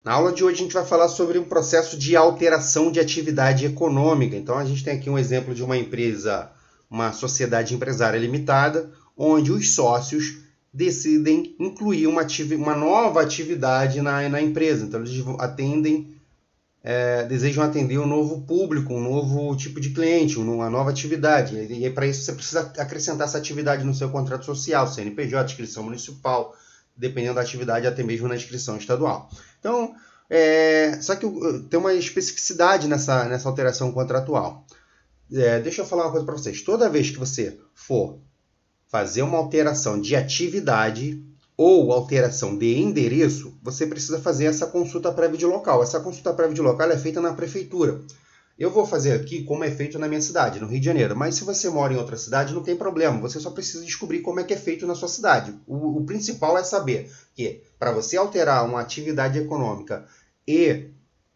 Na aula de hoje a gente vai falar sobre um processo de alteração de atividade econômica. Então a gente tem aqui um exemplo de uma empresa, uma sociedade empresária limitada, onde os sócios decidem incluir uma nova atividade na empresa. Então eles desejam atender um novo público, um novo tipo de cliente, uma nova atividade. E para isso você precisa acrescentar essa atividade no seu contrato social, CNPJ, inscrição municipal, dependendo da atividade, até mesmo na inscrição estadual. Então, só que tem uma especificidade nessa alteração contratual. Deixa eu falar uma coisa para vocês. Toda vez que você for fazer uma alteração de atividade ou alteração de endereço, você precisa fazer essa consulta prévia de local. Essa consulta prévia de local é feita na prefeitura. Eu vou fazer aqui como é feito na minha cidade, no Rio de Janeiro. Mas se você mora em outra cidade, não tem problema. Você só precisa descobrir como é que é feito na sua cidade. O principal é saber que, para você alterar uma atividade econômica e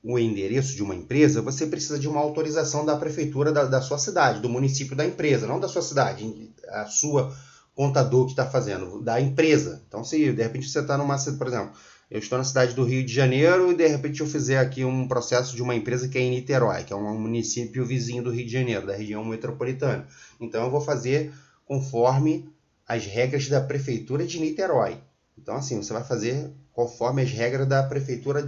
o endereço de uma empresa, você precisa de uma autorização da prefeitura da sua cidade, do município da empresa, não da sua cidade, a sua contador que está fazendo, da empresa. Então, se de repente você está numa, por exemplo, eu estou na cidade do Rio de Janeiro e de repente eu fizer aqui um processo de uma empresa que é em Niterói, que é um município vizinho do Rio de Janeiro, da região metropolitana. Então eu vou fazer conforme as regras da prefeitura de Niterói. Então assim, você vai fazer conforme as regras da prefeitura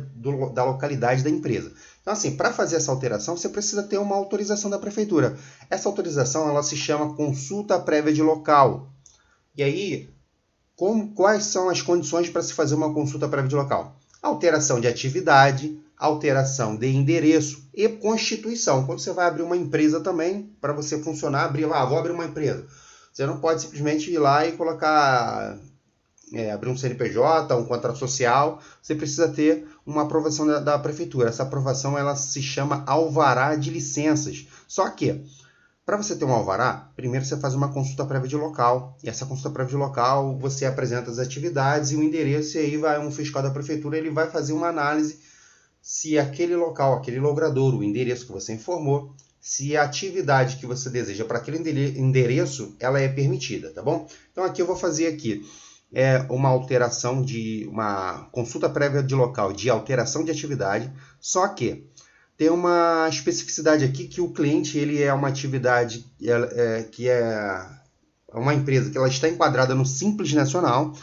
da localidade da empresa. Então assim, para fazer essa alteração, você precisa ter uma autorização da prefeitura. Essa autorização ela se chama consulta prévia de local. E aí, quais são as condições para se fazer uma consulta prévia de local? Alteração de atividade, alteração de endereço e constituição. Quando você vai abrir uma empresa também, para você funcionar, vou abrir uma empresa. Você não pode simplesmente ir lá e colocar, abrir um CNPJ, um contrato social. Você precisa ter uma aprovação da prefeitura. Essa aprovação ela se chama alvará de licenças. Só que, para você ter um alvará, primeiro você faz uma consulta prévia de local. E essa consulta prévia de local, você apresenta as atividades e o endereço, e aí vai um fiscal da prefeitura, ele vai fazer uma análise se aquele local, aquele logrador, o endereço que você informou, se a atividade que você deseja para aquele endereço, ela é permitida, tá bom? Então aqui eu vou fazer aqui uma alteração de uma consulta prévia de local de alteração de atividade, só que tem uma especificidade aqui que o cliente ele é uma atividade que é uma empresa que ela está enquadrada no Simples Nacional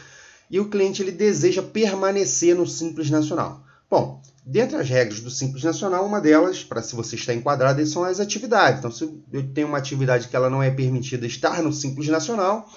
e o cliente ele deseja permanecer no Simples Nacional. Bom, dentre as regras do Simples Nacional, uma delas, para se você está enquadrado, são as atividades. Então, se eu tenho uma atividade que ela não é permitida estar no Simples Nacional,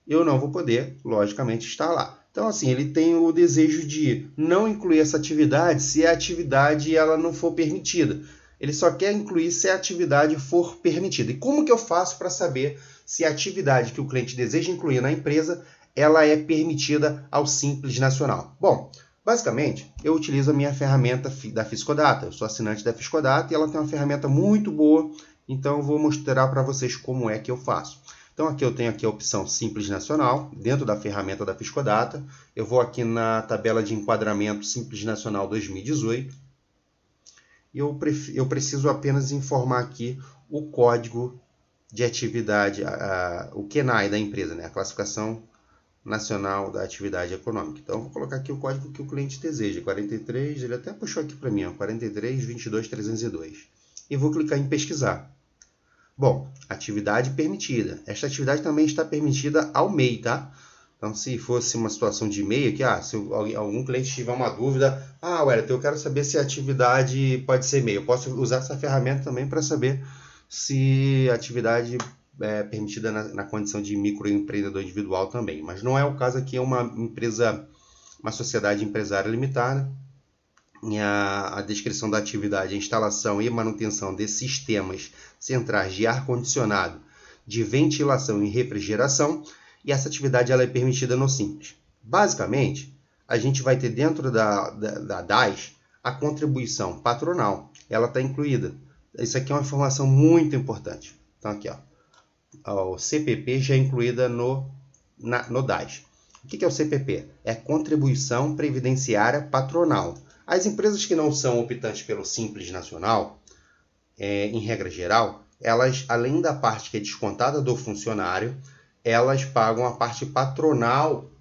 eu não vou poder, logicamente, estar lá. Então, assim, ele tem o desejo de não incluir essa atividade se a atividade ela não for permitida. Ele só quer incluir se a atividade for permitida. E como que eu faço para saber se a atividade que o cliente deseja incluir na empresa ela é permitida ao Simples Nacional? Bom, basicamente, eu utilizo a minha ferramenta da Fiscodata. Eu sou assinante da Fiscodata e ela tem uma ferramenta muito boa, então eu vou mostrar para vocês como é que eu faço. Então aqui eu tenho aqui a opção Simples Nacional, dentro da ferramenta da Fiscodata. Eu vou aqui na tabela de enquadramento Simples Nacional 2018. E eu preciso apenas informar aqui o código de atividade, o CNAE da empresa, né? A Classificação Nacional da Atividade Econômica. Então eu vou colocar aqui o código que o cliente deseja, 43, ele até puxou aqui para mim, 43 22 302. E vou clicar em pesquisar. Bom, atividade permitida. Esta atividade também está permitida ao MEI, tá? Então, se fosse uma situação de MEI aqui, se algum cliente tiver uma dúvida, Wellington, eu quero saber se a atividade pode ser MEI. Eu posso usar essa ferramenta também para saber se a atividade é permitida na condição de microempreendedor individual também. Mas não é o caso aqui, é uma empresa, uma sociedade empresária limitada. A descrição da atividade é instalação e manutenção de sistemas centrais de ar-condicionado, de ventilação e refrigeração, e essa atividade ela é permitida no Simples. Basicamente, a gente vai ter dentro da DAS a contribuição patronal, ela está incluída. Isso aqui é uma informação muito importante. Então aqui, o CPP já é incluída no DAS. O que é o CPP? É Contribuição Previdenciária Patronal. As empresas que não são optantes pelo Simples Nacional, em regra geral, elas, além da parte que é descontada do funcionário, elas pagam a parte patronal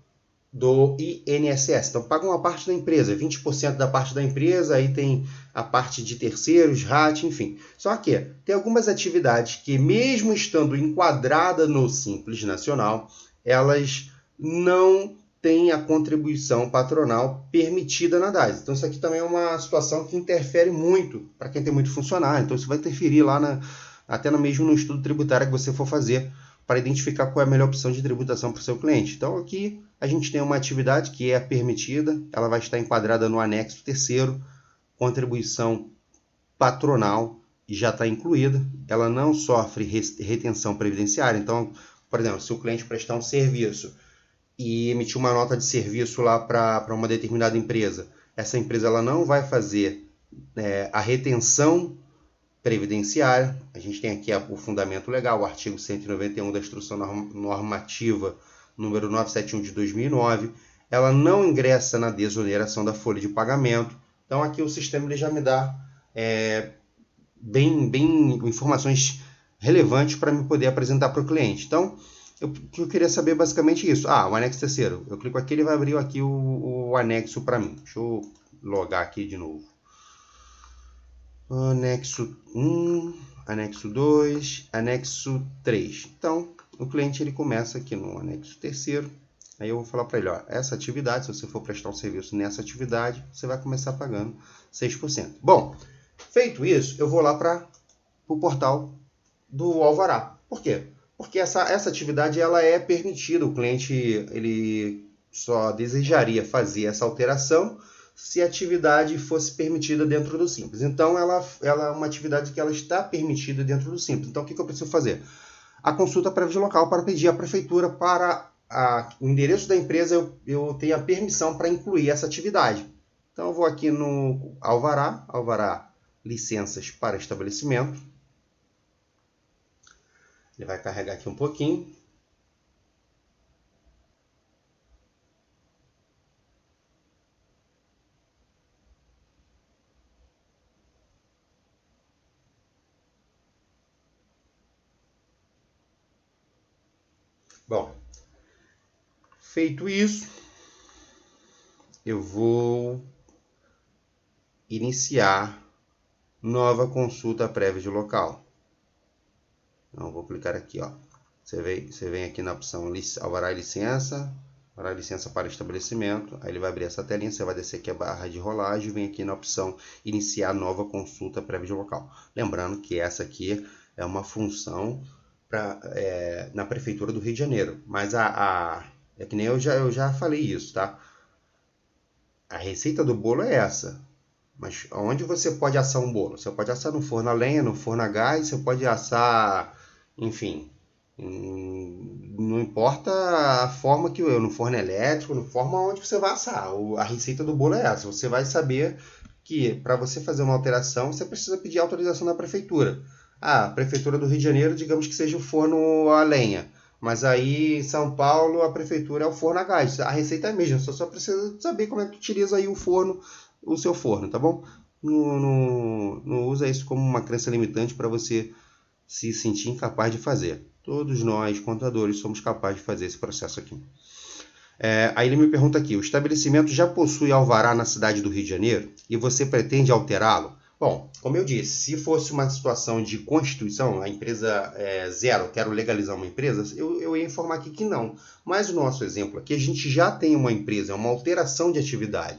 do INSS. Então, paga uma parte da empresa, 20% da parte da empresa, aí tem a parte de terceiros, RAT, enfim. Só que tem algumas atividades que, mesmo estando enquadrada no Simples Nacional, elas não têm a contribuição patronal permitida na DAS. Então, isso aqui também é uma situação que interfere muito para quem tem muito funcionário. Então, isso vai interferir lá até mesmo no estudo tributário que você for fazer, para identificar qual é a melhor opção de tributação para o seu cliente. Então, aqui a gente tem uma atividade que é permitida, ela vai estar enquadrada no anexo 3º, contribuição patronal já está incluída, ela não sofre retenção previdenciária. Então, por exemplo, se o cliente prestar um serviço e emitir uma nota de serviço lá para uma determinada empresa, essa empresa ela não vai fazer a retenção previdenciária. A gente tem aqui o fundamento legal, o artigo 191 da Instrução Normativa número 971 de 2009. Ela não ingressa na desoneração da folha de pagamento. Então aqui o sistema ele já me dá bem informações relevantes para me poder apresentar para o cliente. Então, eu queria saber basicamente isso. O anexo 3º. Eu clico aqui, ele vai abrir aqui o anexo para mim. Deixa eu logar aqui de novo. Anexo 1, anexo 2, anexo 3. Então, o cliente ele começa aqui no anexo 3º. Aí eu vou falar para ele, essa atividade, se você for prestar um serviço nessa atividade, você vai começar pagando 6%. Bom, feito isso, eu vou lá para o portal do Alvará. Por quê? Porque essa atividade ela é permitida, o cliente ele só desejaria fazer essa alteração se a atividade fosse permitida dentro do Simples. Então, ela é uma atividade que ela está permitida dentro do Simples. Então, o que eu preciso fazer? A consulta prévia de local para pedir à prefeitura para o endereço da empresa eu tenho a permissão para incluir essa atividade. Então, eu vou aqui no Alvará licenças para estabelecimento. Ele vai carregar aqui um pouquinho. Bom, feito isso, eu vou iniciar nova consulta prévia de local. Então, vou clicar aqui, Você vem aqui na opção Alvará e licença para estabelecimento. Aí ele vai abrir essa telinha, você vai descer aqui a barra de rolagem, vem aqui na opção iniciar nova consulta prévia de local. Lembrando que essa aqui é uma função na Prefeitura do Rio de Janeiro. Mas é que nem eu já falei isso, tá? A receita do bolo é essa. Mas onde você pode assar um bolo? Você pode assar no forno a lenha, no forno a gás, você pode assar, enfim, não importa a forma no forno elétrico, na forma onde você vai assar. A receita do bolo é essa. Você vai saber que para você fazer uma alteração, você precisa pedir autorização da prefeitura. A Prefeitura do Rio de Janeiro, digamos que seja o forno a lenha. Mas aí em São Paulo, a prefeitura é o forno a gás. A receita é a mesma, só precisa saber como é que utiliza aí o seu forno, tá bom? Não usa isso como uma crença limitante para você se sentir incapaz de fazer. Todos nós, contadores, somos capazes de fazer esse processo aqui. Aí ele me pergunta aqui, o estabelecimento já possui alvará na cidade do Rio de Janeiro e você pretende alterá-lo? Bom, como eu disse, se fosse uma situação de constituição, a empresa zero, quero legalizar uma empresa, eu ia informar aqui que não. Mas o nosso exemplo aqui, a gente já tem uma empresa, é uma alteração de atividade.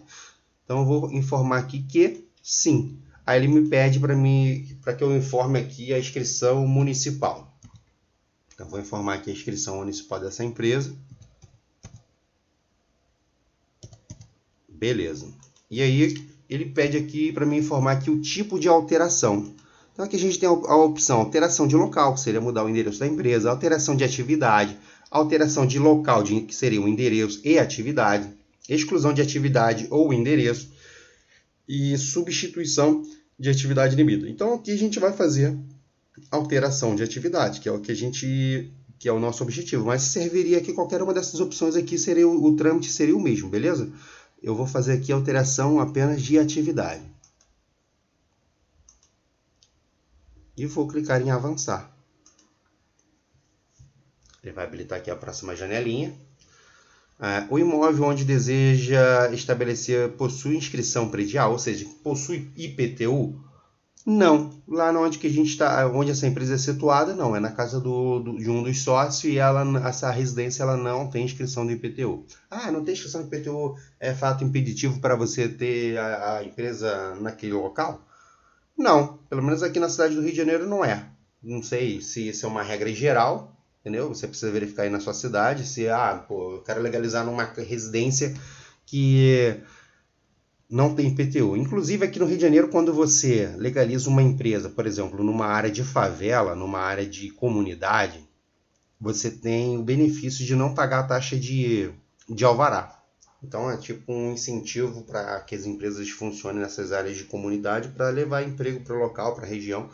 Então eu vou informar aqui que sim. Aí ele me pede para que eu informe aqui a inscrição municipal. Então vou informar aqui a inscrição municipal dessa empresa. Beleza. E aí ele pede aqui para me informar aqui o tipo de alteração. Então aqui a gente tem a opção alteração de local, que seria mudar o endereço da empresa, alteração de atividade, alteração de local, que seria o endereço e atividade, exclusão de atividade ou endereço e substituição de atividade inibida. Então aqui a gente vai fazer alteração de atividade, que é o que é o nosso objetivo, mas serviria aqui qualquer uma dessas opções aqui, seria o trâmite seria o mesmo, beleza? Eu vou fazer aqui alteração apenas de atividade. E vou clicar em avançar. Ele vai habilitar aqui a próxima janelinha. O imóvel onde deseja estabelecer possui inscrição predial, ou seja, possui IPTU? Não, lá onde que a gente está, onde essa empresa é situada, não, é na casa de um dos sócios e essa residência ela não tem inscrição do IPTU. Não tem inscrição do IPTU, é fato impeditivo para você ter a empresa naquele local? Não, pelo menos aqui na cidade do Rio de Janeiro não é. Não sei se isso é uma regra geral, entendeu? Você precisa verificar aí na sua cidade se, eu quero legalizar numa residência que não tem IPTU. Inclusive aqui no Rio de Janeiro, quando você legaliza uma empresa, por exemplo, numa área de favela, numa área de comunidade, você tem o benefício de não pagar a taxa de alvará. Então é tipo um incentivo para que as empresas funcionem nessas áreas de comunidade para levar emprego para o local, para a região.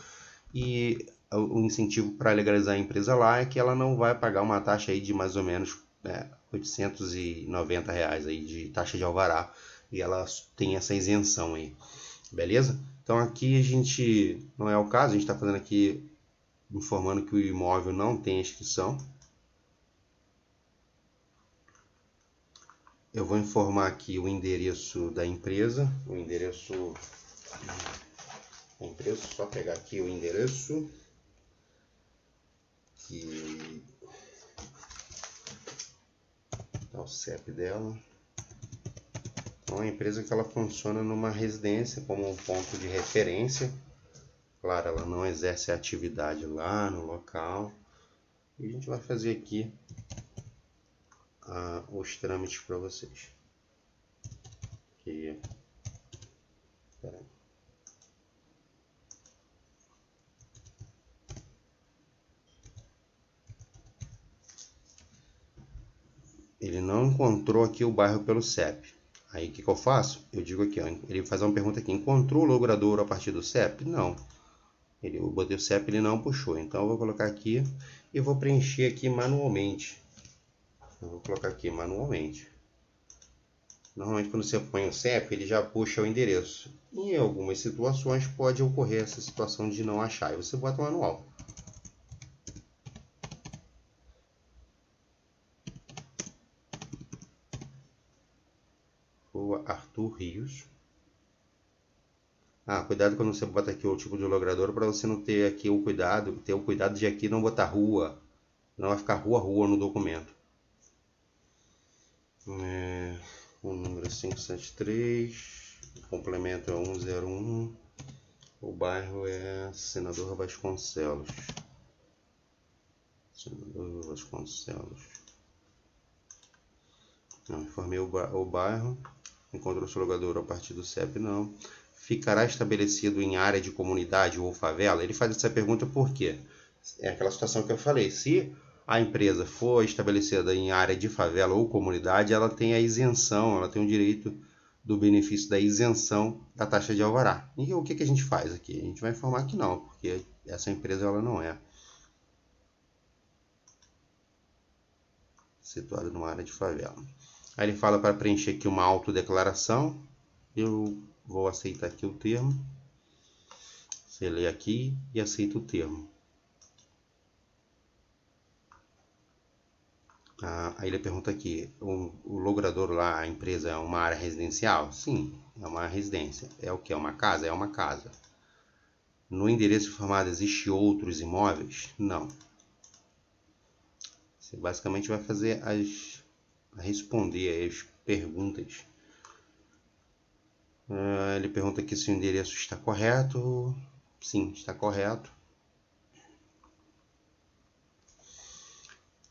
E o incentivo para legalizar a empresa lá é que ela não vai pagar uma taxa aí de mais ou menos R$890 aí de taxa de alvará. E ela tem essa isenção aí, beleza? Então aqui a gente, não é o caso, a gente está fazendo aqui, informando que o imóvel não tem inscrição. Eu vou informar aqui o endereço da empresa, o endereço da empresa, só pegar aqui o endereço, que tá o CEP dela. É uma empresa que ela funciona numa residência como um ponto de referência. Claro, ela não exerce atividade lá no local. E a gente vai fazer aqui os trâmites para vocês. Aqui. Ele não encontrou aqui o bairro pelo CEP. Aí o que eu faço? Eu digo aqui, ele faz uma pergunta aqui: encontrou o logradouro a partir do CEP? Não. Eu botei o CEP, ele não puxou. Então eu vou colocar aqui e vou preencher aqui manualmente. Eu vou colocar aqui manualmente. Normalmente quando você põe o CEP, ele já puxa o endereço. Em algumas situações pode ocorrer essa situação de não achar. E você bota manual. Rua Arthur Rios. Cuidado quando você bota aqui o tipo de logrador para você não ter aqui o cuidado, de aqui não botar rua, não vai ficar rua no documento. O número é 573, o complemento é 101, o bairro é Senador Vasconcelos. Senador Vasconcelos. Não, informei o bairro, encontrou seu logador a partir do CEP, não. Ficará estabelecido em área de comunidade ou favela? Ele faz essa pergunta por quê? É aquela situação que eu falei, se a empresa for estabelecida em área de favela ou comunidade, ela tem a isenção, ela tem o direito do benefício da isenção da taxa de alvará. E o que a gente faz aqui? A gente vai informar que não, porque essa empresa ela não é situada numa área de favela. Aí ele fala para preencher aqui uma autodeclaração. Eu vou aceitar aqui o termo. Você lê aqui e aceita o termo. Aí ele pergunta aqui, o logrador lá, a empresa é uma área residencial? Sim, é uma residência. É o que? É uma casa? É uma casa. No endereço informado existe outros imóveis? Não. Você basicamente vai fazer responder as perguntas. Ele pergunta aqui se o endereço está correto. Sim, está correto.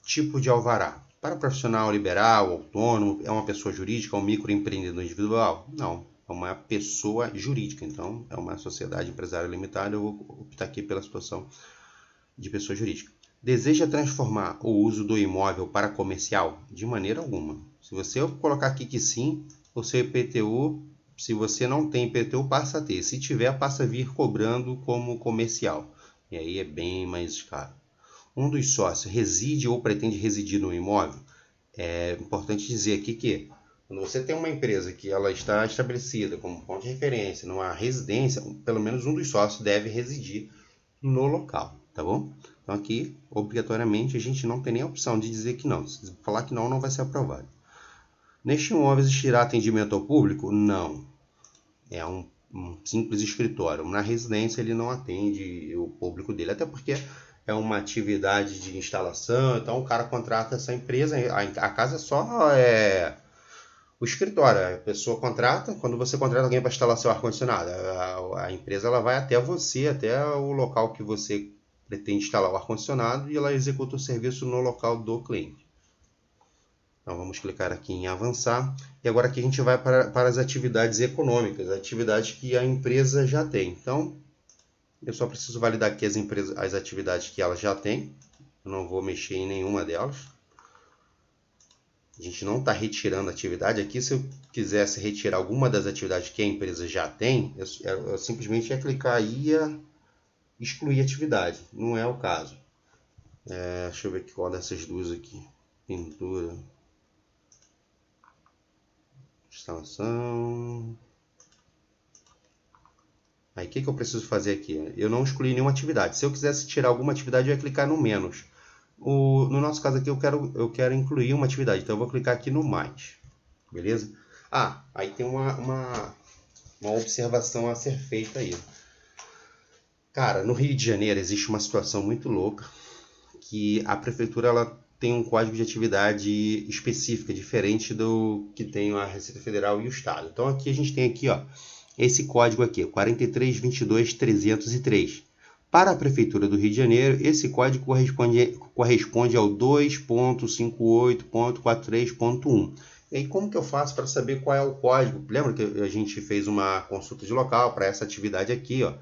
Tipo de alvará. Para profissional liberal, autônomo, é uma pessoa jurídica ou microempreendedor individual? Não, é uma pessoa jurídica. Então, é uma sociedade empresária limitada. Eu vou optar aqui pela situação de pessoa jurídica. Deseja transformar o uso do imóvel para comercial? De maneira alguma. Se você colocar aqui que sim, o seu IPTU, se você não tem IPTU, passa a ter. Se tiver, passa a vir cobrando como comercial. E aí é bem mais caro. Um dos sócios reside ou pretende residir no imóvel? É importante dizer aqui que quando você tem uma empresa que ela está estabelecida como ponto de referência numa residência, pelo menos um dos sócios deve residir no local, tá bom? Então aqui, obrigatoriamente, a gente não tem nem a opção de dizer que não. Se falar que não, não vai ser aprovado. Neste imóvel existirá atendimento ao público? Não. É um simples escritório. Na residência ele não atende o público dele, até porque é uma atividade de instalação, então o cara contrata essa empresa, a casa é só o escritório. A pessoa contrata, quando você contrata alguém para instalar seu ar-condicionado, a empresa ela vai até você, até o local que você pretende instalar o ar-condicionado, e ela executa o serviço no local do cliente. Então vamos clicar aqui em avançar, e agora aqui a gente vai para as atividades econômicas, atividades que a empresa já tem. Então eu só preciso validar aqui as atividades que ela já tem, eu não vou mexer em nenhuma delas. A gente não está retirando atividade aqui. Se eu quisesse retirar alguma das atividades que a empresa já tem, eu simplesmente ia clicar aí e ia excluir atividade. Não é o caso. Deixa eu ver qual dessas duas aqui. Pintura. Instalação. Aí o que eu preciso fazer aqui? Eu não excluí nenhuma atividade. Se eu quisesse tirar alguma atividade, eu ia clicar no menos. No nosso caso aqui, eu quero incluir uma atividade. Então eu vou clicar aqui no mais. Beleza? Aí tem uma observação a ser feita aí. Cara, no Rio de Janeiro existe uma situação muito louca, que a prefeitura ela tem um código de atividade específica, diferente do que tem a Receita Federal e o Estado. Então aqui a gente tem aqui, ó, esse código aqui, 43.22.303. Para a Prefeitura do Rio de Janeiro, esse código corresponde ao 2.58.43.1. E aí, como que eu faço para saber qual é o código? Lembra que a gente fez uma consulta de local para essa atividade aqui, ó,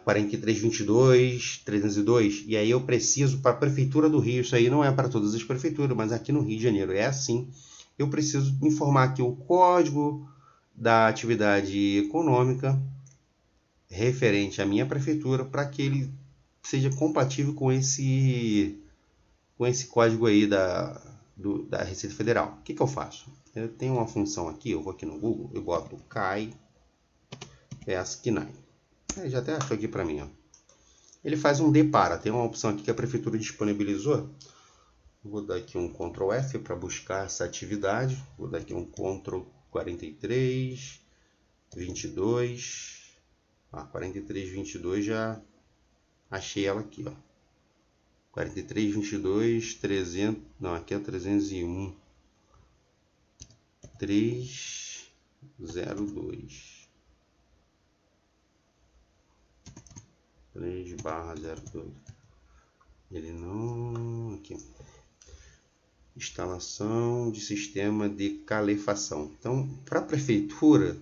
43.22.302. E aí eu preciso, para a Prefeitura do Rio, isso aí não é para todas as prefeituras, mas aqui no Rio de Janeiro é assim, eu preciso informar aqui o código da atividade econômica referente à minha prefeitura, para que ele seja compatível com esse código aí da Receita Federal. O que eu faço? Eu tenho uma função aqui, eu vou aqui no Google e boto CAI ESC9. Ele já até achou aqui para mim, ó. Ele faz um depara, tem uma opção aqui que a prefeitura disponibilizou. Vou dar aqui um Ctrl F para buscar essa atividade. Vou dar aqui um Ctrl 43, 22. 4322 já achei ela aqui, ó. 4322 300, não, aqui é 301 302 3/02. Ele não, aqui. Instalação de sistema de calefação. Então, para a prefeitura,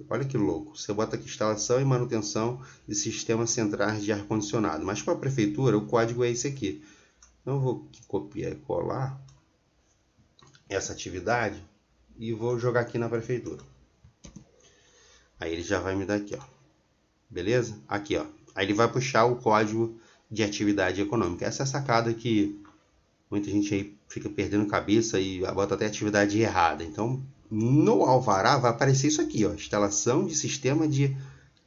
olha que louco, você bota aqui instalação e manutenção de sistemas centrais de ar-condicionado. Mas para a prefeitura, o código é esse aqui. Então eu vou copiar e colar essa atividade e vou jogar aqui na prefeitura. Aí ele já vai me dar aqui, ó. Beleza? Aqui, ó. Aí ele vai puxar o código de atividade econômica. Essa é a sacada que muita gente aí fica perdendo cabeça e bota até atividade errada. Então, no alvará vai aparecer isso aqui, ó, instalação de sistema de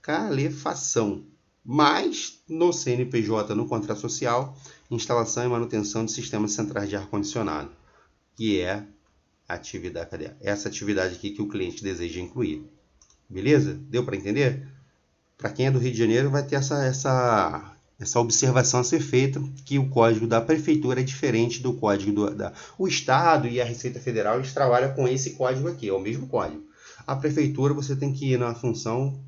calefação. Mas no CNPJ, no contrato social, instalação e manutenção de sistemas centrais de ar-condicionado, que é a atividade, cadê? Essa atividade aqui que o cliente deseja incluir. Beleza? Deu para entender? Para quem é do Rio de Janeiro vai ter essa observação a ser feita, que o código da prefeitura é diferente do código o Estado e a Receita Federal, eles trabalham com esse código aqui, é o mesmo código. A prefeitura você tem que ir na função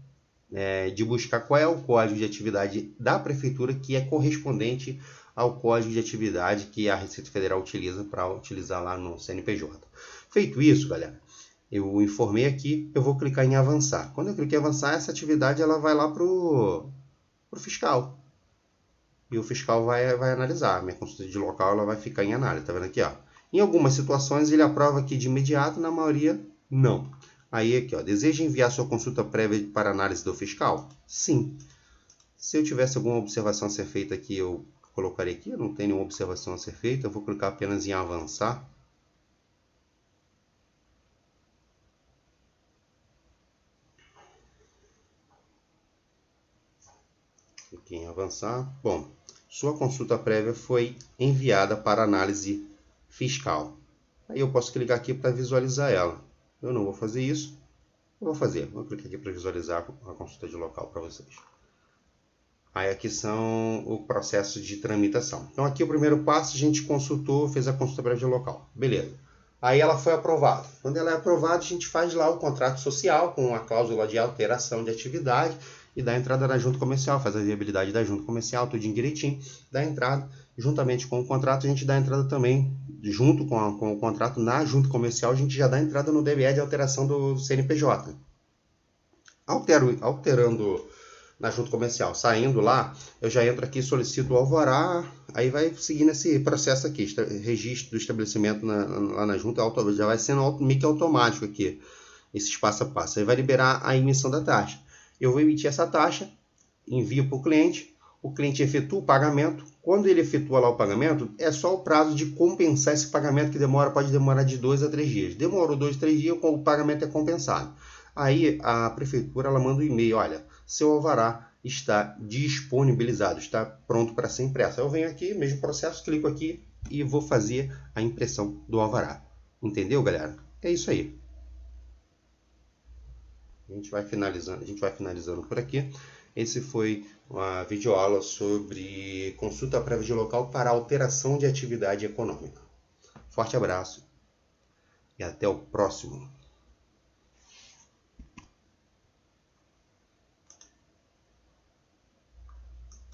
de buscar qual é o código de atividade da prefeitura que é correspondente ao código de atividade que a Receita Federal utiliza para utilizar lá no CNPJ. Feito isso, galera, eu informei aqui, eu vou clicar em avançar. Quando eu cliquei em avançar, essa atividade ela vai lá para o fiscal. E o fiscal vai analisar. Minha consulta de local ela vai ficar em análise. Tá vendo aqui, ó? Em algumas situações ele aprova aqui de imediato, na maioria não. Aí aqui, ó, deseja enviar sua consulta prévia para análise do fiscal? Sim. Se eu tivesse alguma observação a ser feita aqui, eu colocaria aqui. Eu não tenho nenhuma observação a ser feita. Eu vou clicar apenas em avançar. Cliquei em avançar. Bom, sua consulta prévia foi enviada para análise fiscal. Aí eu posso clicar aqui para visualizar ela. Eu não vou fazer isso. Eu vou fazer. Vou clicar aqui para visualizar a consulta de local para vocês. Aí aqui são o processo de tramitação. Então aqui o primeiro passo, a gente consultou, fez a consulta prévia de local. Beleza. Aí ela foi aprovada. Quando ela é aprovada, a gente faz lá o contrato social com a cláusula de alteração de atividade e dá entrada na junta comercial, faz a viabilidade da junta comercial, tudinho direitinho, dá entrada. Juntamente com o contrato, a gente dá entrada também, junto com o contrato na junta comercial, a gente já dá entrada no DBE de alteração do CNPJ. Alterando na junta comercial, saindo lá, eu já entro aqui e solicito o alvará, aí vai seguindo esse processo aqui, registro do estabelecimento lá na junta, já vai sendo meio que automático aqui, esses passo a passo. Aí vai liberar a emissão da taxa. Eu vou emitir essa taxa, envio para o cliente efetua o pagamento. Quando ele efetua lá o pagamento, é só o prazo de compensar esse pagamento que pode demorar de 2 a 3 dias. Demorou 2 a 3 dias, o pagamento é compensado. Aí a prefeitura ela manda um e-mail, olha, seu alvará está disponibilizado, está pronto para ser impresso. Eu venho aqui, mesmo processo, clico aqui e vou fazer a impressão do alvará. Entendeu, galera? É isso aí. A gente vai finalizando por aqui. Esse foi uma videoaula sobre consulta prévia de local para alteração de atividade econômica. Forte abraço e até o próximo.